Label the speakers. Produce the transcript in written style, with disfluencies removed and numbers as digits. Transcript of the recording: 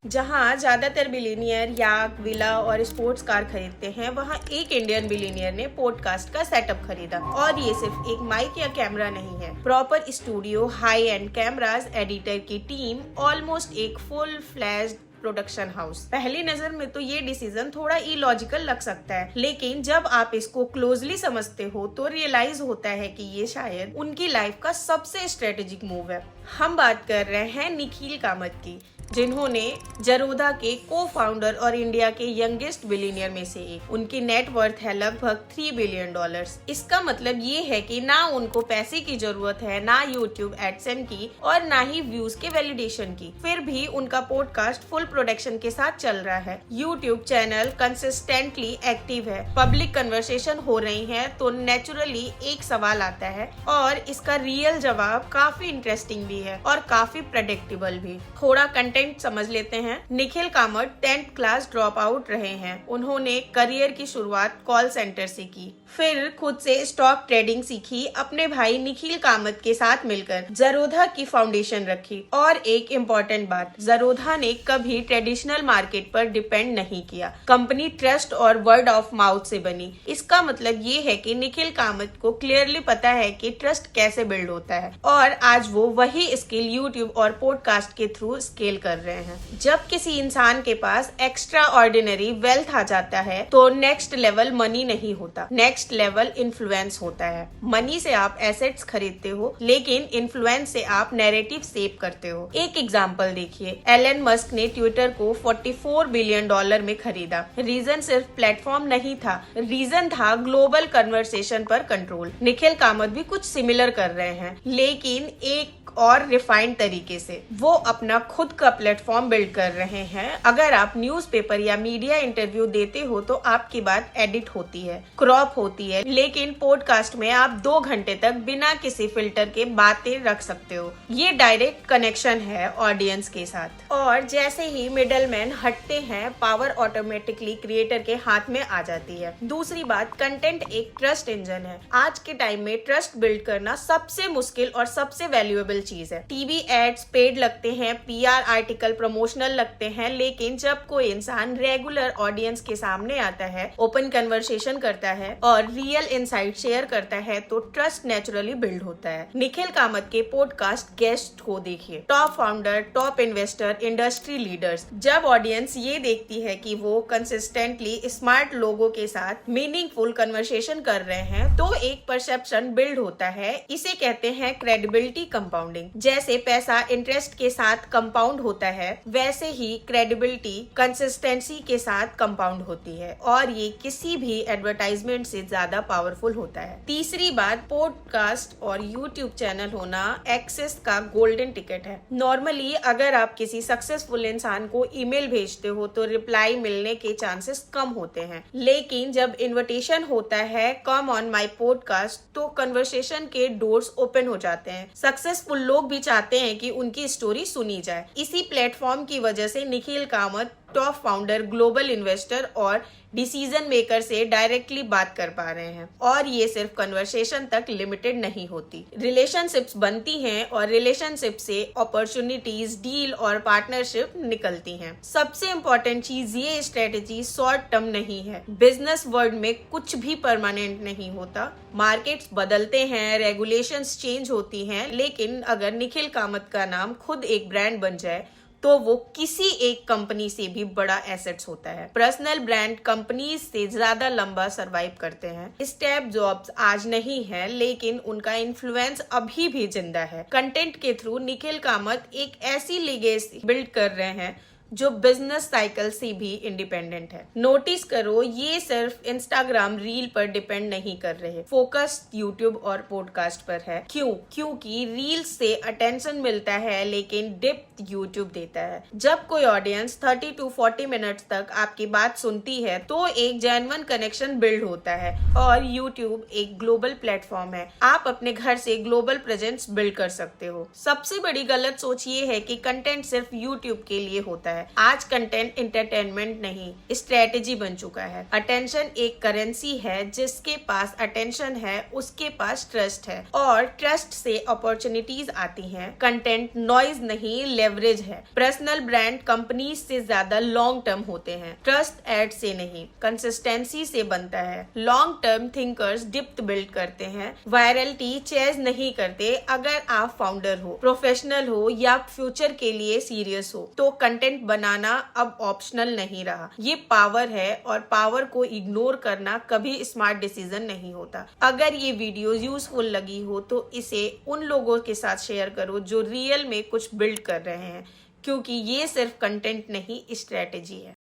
Speaker 1: जहां ज्यादातर बिलियनियर याक, विला और स्पोर्ट्स कार खरीदते हैं, वहां एक इंडियन बिलियनियर ने पॉडकास्ट का सेटअप खरीदा। और ये सिर्फ एक माइक या कैमरा नहीं है, proper studio, high and cameras, editor की टीम, ऑलमोस्ट एक फुल फ्लैश्ड प्रोडक्शन हाउस। पहली नजर में तो ये डिसीजन थोड़ा इलॉजिकल लग सकता है, लेकिन जब आप इसको क्लोजली समझते हो तो रियलाइज होता है कि ये शायद उनकी लाइफ का सबसे स्ट्रेटेजिक मूव है। हम बात कर रहे हैं निखिल कामत की, जिन्होंने जरोधा के को फाउंडर और इंडिया के यंगेस्ट बिलियनियर में से एक। उनकी नेट वर्थ है लगभग $3 बिलियन। इसका मतलब ये है कि ना उनको पैसे की जरूरत है, ना यूट्यूब एडसेंस की और ना ही व्यूज के वैलिडेशन की। फिर भी उनका पॉडकास्ट फुल प्रोडक्शन के साथ चल रहा है। यूट्यूब चैनल कंसिस्टेंटली एक्टिव है, पब्लिक कन्वर्सेशन हो रही है, तो नेचुरली एक सवाल आता है और इसका रियल जवाब काफी इंटरेस्टिंग भी है और काफी प्रेडिक्टेबल भी। थोड़ा कंटेंट समझ लेते हैं। Nikhil Kamat 10th class drop out रहे हैं। उन्होंने करियर की शुरुआत कॉल सेंटर से की, फिर खुद से स्टॉक ट्रेडिंग सीखी, अपने भाई निखिल कामत के साथ मिलकर जरोधा की फाउंडेशन रखी। और एक इम्पोर्टेंट बात, जरोधा ने कभी ट्रेडिशनल मार्केट पर डिपेंड नहीं किया। कंपनी ट्रस्ट और वर्ड ऑफ माउथ से बनी। इसका मतलब ये है कि निखिल कामत को क्लियरली पता है कि ट्रस्ट कैसे बिल्ड होता है, और आज वो वही स्किल यूट्यूब और पॉडकास्ट के थ्रू स्केल कर रहे हैं। जब किसी इंसान के पास एक्स्ट्रा ऑर्डिनरी वेल्थ आ जाता है तो नेक्स्ट लेवल मनी नहीं होता, नेक्स्ट लेवल इन्फ्लुएंस होता है। मनी से आप एसेट्स खरीदते हो, लेकिन इन्फ्लुएंस से आप नैरेटिव सेव करते हो। एक एग्जांपल देखिए, एलन मस्क ने ट्विटर को $44 बिलियन में खरीदा। रीजन सिर्फ प्लेटफॉर्म नहीं था, रीजन था ग्लोबल कन्वर्सेशन पर कंट्रोल। निखिल कामत भी कुछ सिमिलर कर रहे हैं, लेकिन एक और रिफाइंड तरीके से। वो अपना खुद का प्लेटफॉर्म बिल्ड कर रहे हैं। अगर आप न्यूज़पेपर या मीडिया इंटरव्यू देते हो तो आपकी बात एडिट होती है, क्रॉप होती है, लेकिन पॉडकास्ट में आप 2 घंटे तक बिना किसी फिल्टर के बातें रख सकते हो। ये डायरेक्ट कनेक्शन है ऑडियंस के साथ। और जैसे ही मिडलमैन हटते हैं, पावर ऑटोमेटिकली क्रिएटर के हाथ में आ जाती है। दूसरी बात, कंटेंट एक ट्रस्ट इंजन है। आज के टाइम में ट्रस्ट बिल्ड करना सबसे मुश्किल और सबसे वैल्यूएबल चीज है। टीवी एड्स पेड लगते हैं, पीआर आर्टिकल प्रमोशनल लगते हैं, लेकिन जब कोई इंसान रेगुलर ऑडियंस के सामने आता है, ओपन कन्वर्सेशन करता है और रियल इनसाइट शेयर करता है, तो ट्रस्ट नेचुरली बिल्ड होता है। निखिल कामत के पॉडकास्ट गेस्ट को देखिए, top founder, top investor, industry leaders. जब ऑडियंस ये देखती है कि वो कंसिस्टेंटली स्मार्ट लोगों के साथ मीनिंगफुल कन्वर्सेशन कर रहे हैं, तो एक परसेप्शन बिल्ड होता है। इसे कहते हैं क्रेडिबिलिटी कंपाउंडिंग। जैसे पैसा इंटरेस्ट के साथ कंपाउंड होता है, वैसे ही क्रेडिबिलिटी कंसिस्टेंसी के साथ कंपाउंड होती है, और ये किसी भी एडवर्टाइजमेंट से ज्यादा पावरफुल होता है। तीसरी बात, पॉडकास्ट और यूट्यूब चैनल होना एक्सेस का गोल्डन टिकट है। नॉर्मली अगर आप किसी सक्सेसफुल इंसान को ईमेल भेजते हो तो रिप्लाई मिलने के चांसेस कम होते हैं, लेकिन जब इन्विटेशन होता है कम ऑन माई पॉडकास्ट, तो कन्वर्सेशन के डोर्स ओपन हो जाते हैं। सक्सेसफुल लोग भी चाहते हैं कि उनकी स्टोरी सुनी जाए। इसी प्लेटफॉर्म की वजह से Nikhil Kamat top founder, global investor और डिसीजन मेकर से डायरेक्टली बात कर पा रहे हैं। और ये सिर्फ कन्वर्सेशन तक लिमिटेड नहीं होती, रिलेशनशिप्स बनती हैं और रिलेशनशिप से अपॉर्चुनिटीज, डील और पार्टनरशिप निकलती हैं। सबसे इम्पोर्टेंट चीज, ये स्ट्रेटेजी शॉर्ट टर्म नहीं है। बिजनेस वर्ल्ड में कुछ भी परमानेंट नहीं होता, मार्केट्स बदलते हैं, रेगुलेशंस चेंज होती हैं, लेकिन अगर निखिल कामत का नाम खुद एक ब्रांड बन जाए तो वो किसी एक कंपनी से भी बड़ा एसेट्स होता है। पर्सनल ब्रांड कंपनीज से ज्यादा लंबा सरवाइव करते हैं। स्टेप जॉब्स आज नहीं है, लेकिन उनका इन्फ्लुएंस अभी भी जिंदा है। कंटेंट के थ्रू निखिल कामत एक ऐसी लेगेसी बिल्ड कर रहे हैं जो बिजनेस साइकिल से भी इंडिपेंडेंट है। नोटिस करो, ये सिर्फ इंस्टाग्राम रील पर डिपेंड नहीं कर रहे, फोकस यूट्यूब और पॉडकास्ट पर है। क्यों? क्योंकि रील से अटेंशन मिलता है, लेकिन डेप्थ यूट्यूब देता है। जब कोई ऑडियंस 30 to 40 मिनट्स तक आपकी बात सुनती है, तो एक जेन्युइन कनेक्शन बिल्ड होता है। और यूट्यूब एक ग्लोबल प्लेटफॉर्म है, आप अपने घर से ग्लोबल प्रेजेंस बिल्ड कर सकते हो। सबसे बड़ी गलत सोच ये है कि कंटेंट सिर्फ यूट्यूब के लिए होता है। है। आज कंटेंट एंटरटेनमेंट नहीं, स्ट्रेटेजी बन चुका है। अटेंशन एक करेंसी है, जिसके पास अटेंशन है उसके पास ट्रस्ट है, और ट्रस्ट से अपॉर्चुनिटीज आती हैं। कंटेंट नॉइज नहीं, लेवरेज है। पर्सनल ब्रांड कंपनी से ज्यादा लॉन्ग टर्म होते हैं। ट्रस्ट एड से नहीं, कंसिस्टेंसी से बनता है। Long term thinkers depth build करते हैं, वायरलिटी चेज नहीं करते। अगर आप फाउंडर हो, प्रोफेशनल हो या फ्यूचर के लिए सीरियस हो, तो कंटेंट बनाना अब ऑप्शनल नहीं रहा। ये पावर है, और पावर को इग्नोर करना कभी स्मार्ट डिसीजन नहीं होता। अगर ये वीडियो यूजफुल लगी हो तो इसे उन लोगों के साथ शेयर करो जो रियल में कुछ बिल्ड कर रहे हैं, क्योंकि ये सिर्फ कंटेंट नहीं, स्ट्रेटेजी है।